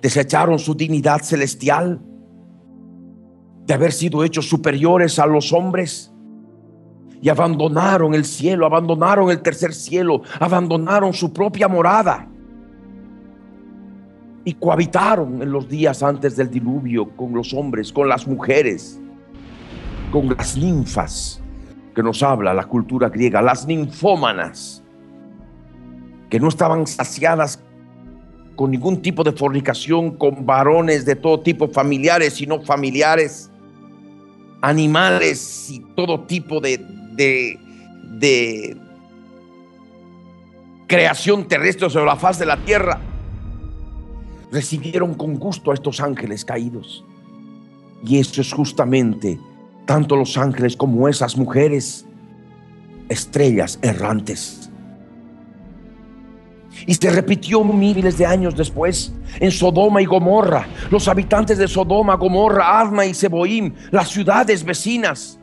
desecharon su dignidad celestial de haber sido hechos superiores a los hombres y abandonaron el cielo, abandonaron el tercer cielo, abandonaron su propia morada y cohabitaron en los días antes del diluvio con los hombres, con las mujeres, con las ninfas que nos habla la cultura griega, las ninfómanas, que no estaban saciadas con ningún tipo de fornicación con varones de todo tipo, familiares y no familiares, animales y todo tipo de creación terrestre sobre la faz de la tierra. Recibieron con gusto a estos ángeles caídos. Y eso es justamente tanto los ángeles como esas mujeres, estrellas errantes. Y se repitió miles de años después en Sodoma y Gomorra. Los habitantes de Sodoma, Gomorra, Adma y Zeboim, las ciudades vecinas,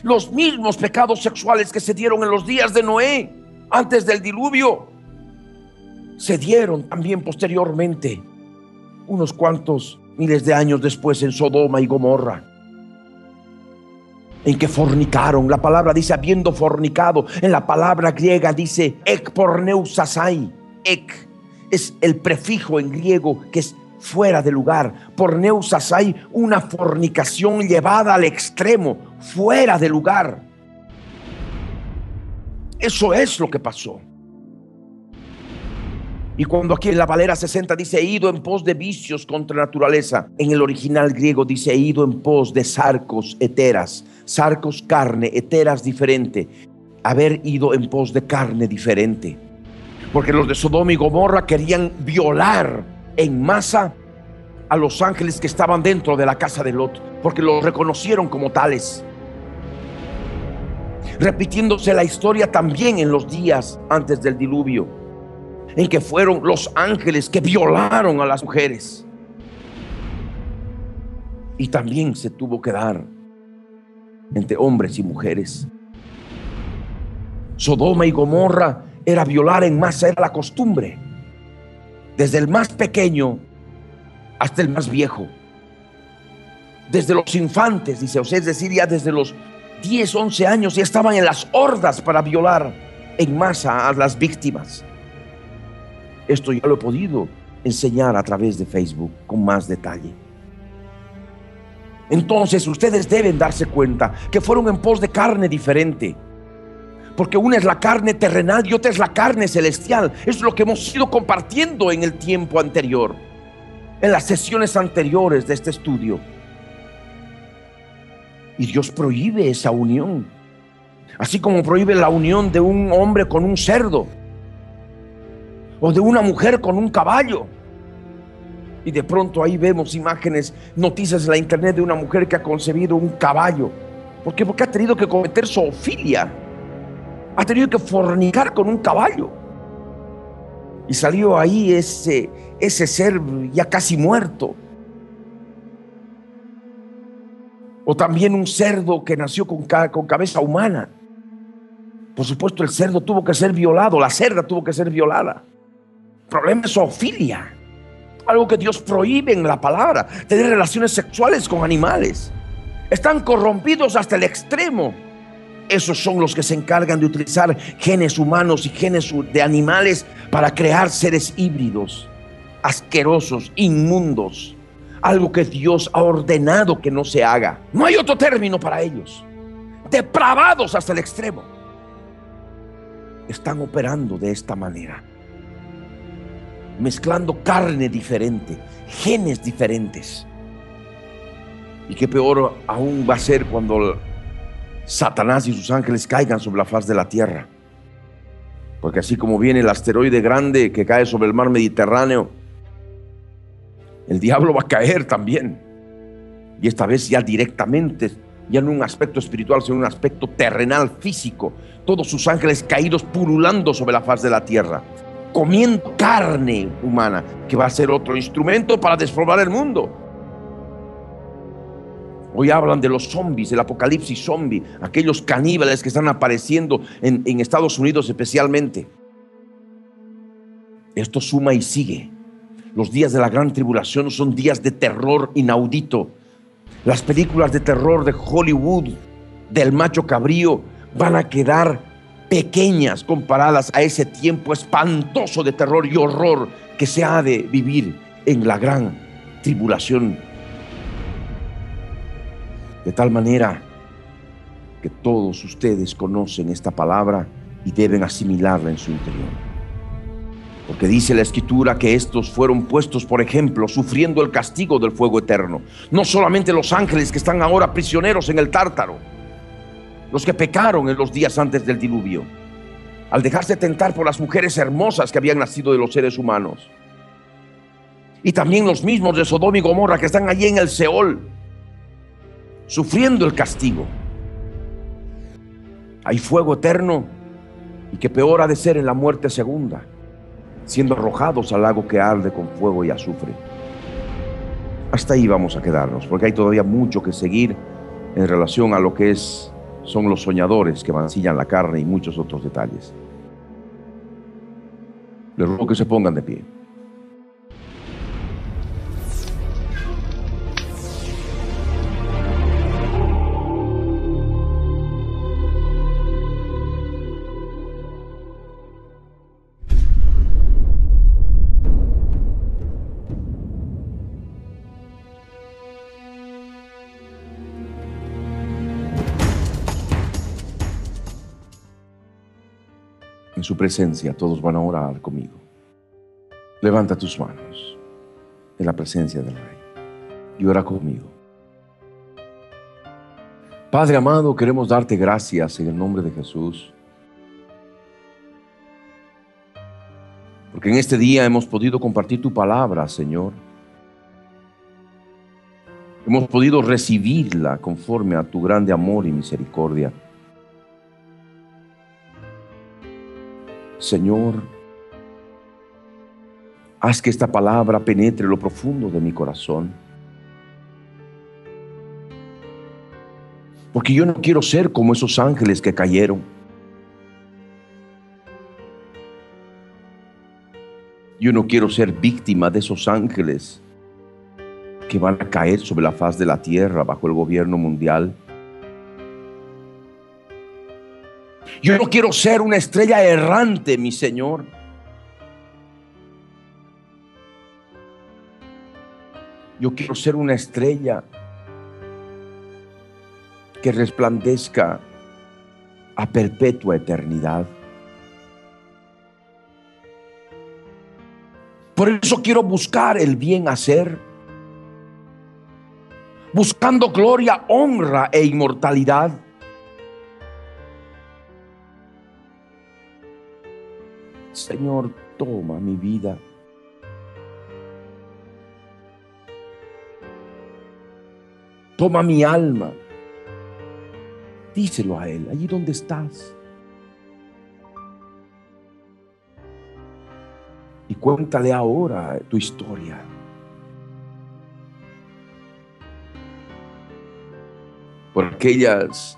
los mismos pecados sexuales que se dieron en los días de Noé antes del diluvio, se dieron también posteriormente, unos cuantos miles de años después, en Sodoma y Gomorra, en que fornicaron. La palabra dice habiendo fornicado. En la palabra griega dice ekporneusasai. Ek es el prefijo en griego que es fuera de lugar. Porneusasai, una fornicación llevada al extremo, fuera de lugar. Eso es lo que pasó. Y cuando aquí en la Valera 60 dice he ido en pos de vicios contra naturaleza, en el original griego dice he ido en pos de sarcos heteras. Sarcos, carne, heteras, diferente. Haber ido en pos de carne diferente. Porque los de Sodoma y Gomorra querían violar en masa a los ángeles que estaban dentro de la casa de Lot, porque los reconocieron como tales. Repitiéndose la historia también en los días antes del diluvio, en que fueron los ángeles que violaron a las mujeres. Y también se tuvo que dar entre hombres y mujeres. Sodoma y Gomorra era violar en masa, era la costumbre, desde el más pequeño hasta el más viejo, desde los infantes, dice, o sea, es decir, ya desde los 10, 11 años ya estaban en las hordas para violar en masa a las víctimas. Esto yo lo he podido enseñar a través de Facebook con más detalle. Entonces ustedes deben darse cuenta que fueron en pos de carne diferente, porque una es la carne terrenal y otra es la carne celestial. Eso es lo que hemos ido compartiendo en el tiempo anterior, en las sesiones anteriores de este estudio. Y Dios prohíbe esa unión, así como prohíbe la unión de un hombre con un cerdo, o de una mujer con un caballo. Y de pronto ahí vemos imágenes, noticias en la internet de una mujer que ha concebido un caballo. ¿Por qué? Porque ha tenido que cometer zoofilia, ha tenido que fornicar con un caballo, y salió ahí ese ser ya casi muerto. O también un cerdo que nació con cabeza humana. Por supuesto, el cerdo tuvo que ser violado, la cerda tuvo que ser violada. El problema es zoofilia, algo que Dios prohíbe en la palabra, tener relaciones sexuales con animales. Están corrompidos hasta el extremo. Esos son los que se encargan de utilizar genes humanos y genes de animales para crear seres híbridos, asquerosos, inmundos. Algo que Dios ha ordenado que no se haga. No hay otro término para ellos. Depravados hasta el extremo. Están operando de esta manera, mezclando carne diferente, genes diferentes. Y qué peor aún va a ser cuando Satanás y sus ángeles caigan sobre la faz de la tierra. Porque así como viene el asteroide grande que cae sobre el mar Mediterráneo, el diablo va a caer también. Y esta vez ya directamente, ya no en un aspecto espiritual, sino en un aspecto terrenal, físico. Todos sus ángeles caídos pululando sobre la faz de la tierra, comiendo carne humana, que va a ser otro instrumento para desformar el mundo. Hoy hablan de los zombies, el apocalipsis zombie, aquellos caníbales que están apareciendo en Estados Unidos especialmente. Esto suma y sigue. Los días de la gran tribulación son días de terror inaudito. Las películas de terror de Hollywood, del macho cabrío, van a quedar pequeñas comparadas a ese tiempo espantoso de terror y horror que se ha de vivir en la gran tribulación. De tal manera que todos ustedes conocen esta palabra y deben asimilarla en su interior. Porque dice la Escritura que estos fueron puestos, por ejemplo, sufriendo el castigo del fuego eterno. No solamente los ángeles que están ahora prisioneros en el Tártaro, los que pecaron en los días antes del diluvio, al dejarse tentar por las mujeres hermosas que habían nacido de los seres humanos. Y también los mismos de Sodoma y Gomorra que están allí en el Seol, sufriendo el castigo. Hay fuego eterno, y que peor ha de ser en la muerte segunda, siendo arrojados al lago que arde con fuego y azufre. Hasta ahí vamos a quedarnos, porque hay todavía mucho que seguir en relación a lo que son los soñadores que mancillan la carne y muchos otros detalles. Les ruego que se pongan de pie. En su presencia todos van a orar conmigo. Levanta tus manos en la presencia del Rey y ora conmigo. Padre amado, queremos darte gracias en el nombre de Jesús, porque en este día hemos podido compartir tu palabra, Señor. Hemos podido recibirla conforme a tu grande amor y misericordia. Señor, haz que esta palabra penetre lo profundo de mi corazón. Porque yo no quiero ser como esos ángeles que cayeron. Yo no quiero ser víctima de esos ángeles que van a caer sobre la faz de la tierra bajo el gobierno mundial. Yo no quiero ser una estrella errante, mi Señor. Yo quiero ser una estrella que resplandezca a perpetua eternidad. Por eso quiero buscar el bien hacer, buscando gloria, honra e inmortalidad. Señor, toma mi vida. Toma mi alma. Díselo a Él, allí donde estás. Y cuéntale ahora tu historia. Por aquellas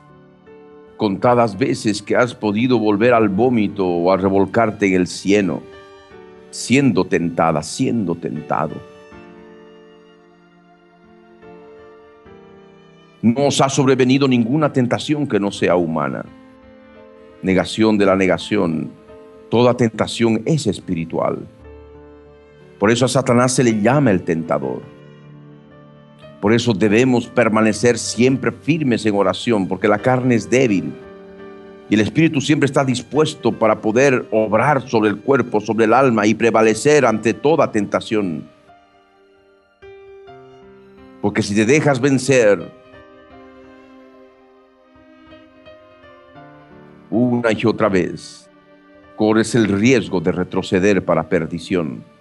contadas veces que has podido volver al vómito o a revolcarte en el cieno, siendo tentada, siendo tentado. No os ha sobrevenido ninguna tentación que no sea humana. Negación de la negación. Toda tentación es espiritual. Por eso a Satanás se le llama el tentador. Por eso debemos permanecer siempre firmes en oración, porque la carne es débil y el espíritu siempre está dispuesto para poder obrar sobre el cuerpo, sobre el alma y prevalecer ante toda tentación. Porque si te dejas vencer una y otra vez, corres el riesgo de retroceder para perdición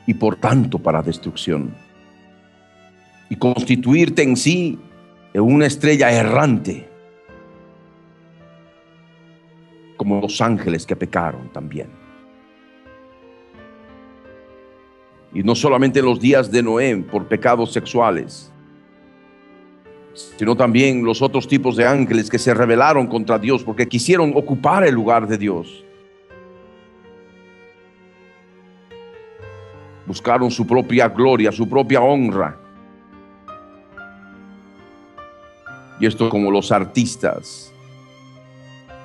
y por tanto para destrucción, y constituirte en sí en una estrella errante, como los ángeles que pecaron también. Y no solamente en los días de Noé por pecados sexuales, sino también los otros tipos de ángeles que se rebelaron contra Dios porque quisieron ocupar el lugar de Dios. Buscaron su propia gloria, su propia honra. Y esto como los artistas,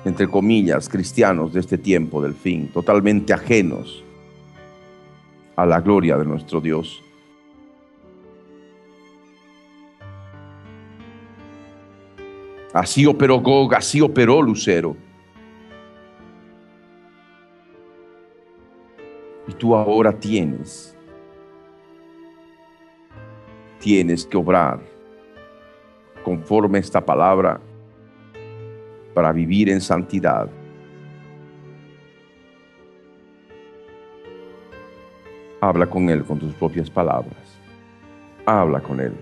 entre comillas, cristianos de este tiempo del fin, totalmente ajenos a la gloria de nuestro Dios. Así operó Gog, así operó Lucero. Y tú ahora tienes que obrar conforme a esta palabra para vivir en santidad. Habla con Él con tus propias palabras. Habla con Él.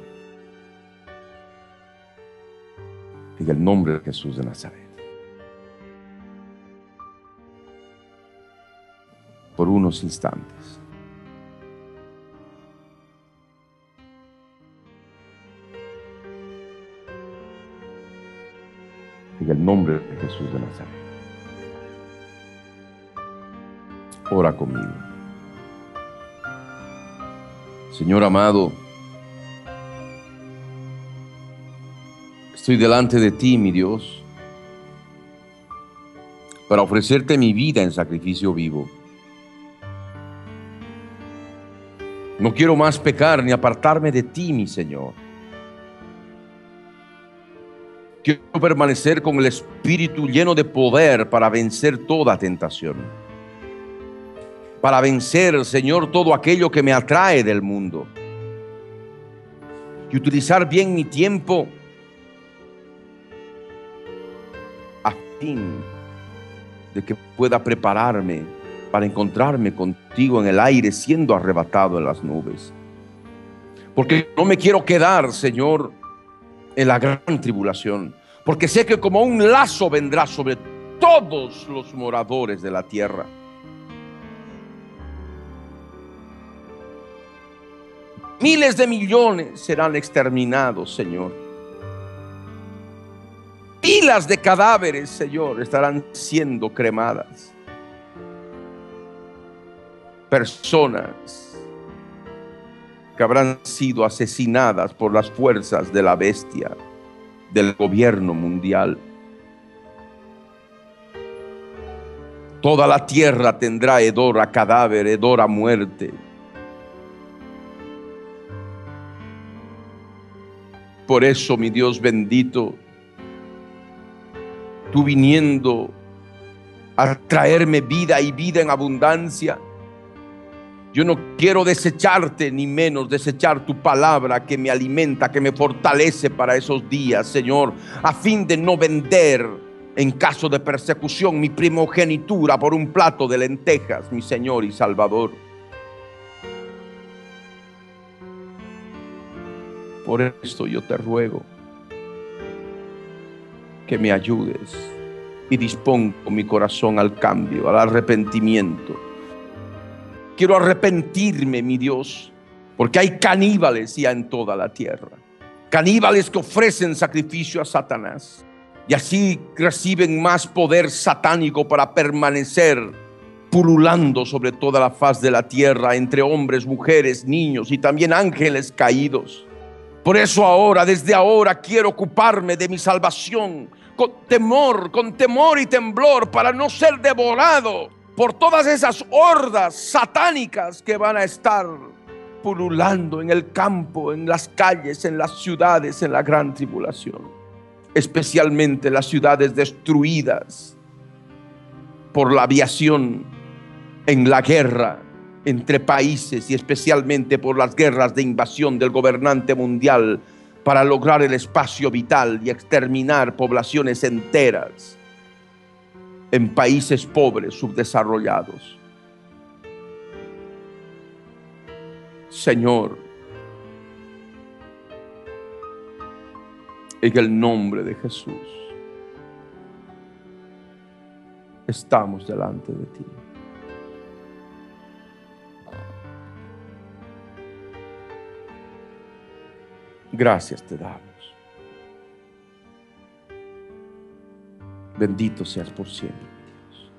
En el nombre de Jesús de Nazaret. Por unos instantes. En el nombre de Jesús de Nazaret. Ora conmigo. Señor amado, estoy delante de ti, mi Dios, para ofrecerte mi vida en sacrificio vivo. No quiero más pecar ni apartarme de ti, mi Señor. Quiero permanecer con el espíritu lleno de poder para vencer toda tentación. Para vencer, Señor, todo aquello que me atrae del mundo. Y utilizar bien mi tiempo a fin de que pueda prepararme para encontrarme contigo en el aire, siendo arrebatado en las nubes. Porque no me quiero quedar, Señor, en la gran tribulación, porque sé que como un lazo vendrá sobre todos los moradores de la tierra. Miles de millones serán exterminados, Señor. Pilas de cadáveres, Señor, estarán siendo cremadas. Personas que habrán sido asesinadas por las fuerzas de la bestia, del gobierno mundial. Toda la tierra tendrá hedor a cadáver, hedor a muerte. Por eso, mi Dios bendito, tú viniendo a traerme vida y vida en abundancia, yo no quiero desecharte, ni menos desechar tu palabra que me alimenta, que me fortalece para esos días, Señor, a fin de no vender en caso de persecución mi primogenitura por un plato de lentejas, mi Señor y Salvador. Por esto yo te ruego que me ayudes y dispongo mi corazón al cambio, al arrepentimiento. Quiero arrepentirme, mi Dios, porque hay caníbales ya en toda la tierra. Caníbales que ofrecen sacrificio a Satanás y así reciben más poder satánico para permanecer pululando sobre toda la faz de la tierra, entre hombres, mujeres, niños y también ángeles caídos. Por eso ahora, desde ahora, quiero ocuparme de mi salvación con temor y temblor, para no ser devorado por todas esas hordas satánicas que van a estar pululando en el campo, en las calles, en las ciudades, en la gran tribulación. Especialmente las ciudades destruidas por la aviación, en la guerra entre países y especialmente por las guerras de invasión del gobernante mundial para lograr el espacio vital y exterminar poblaciones enteras en países pobres, subdesarrollados. Señor, en el nombre de Jesús, estamos delante de ti. Gracias te damos. Bendito seas por siempre, Dios.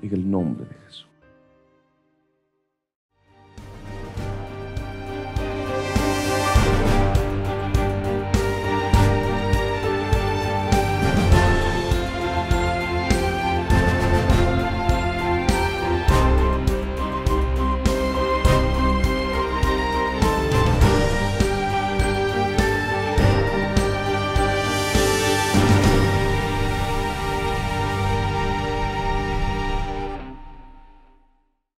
En el nombre de Jesús.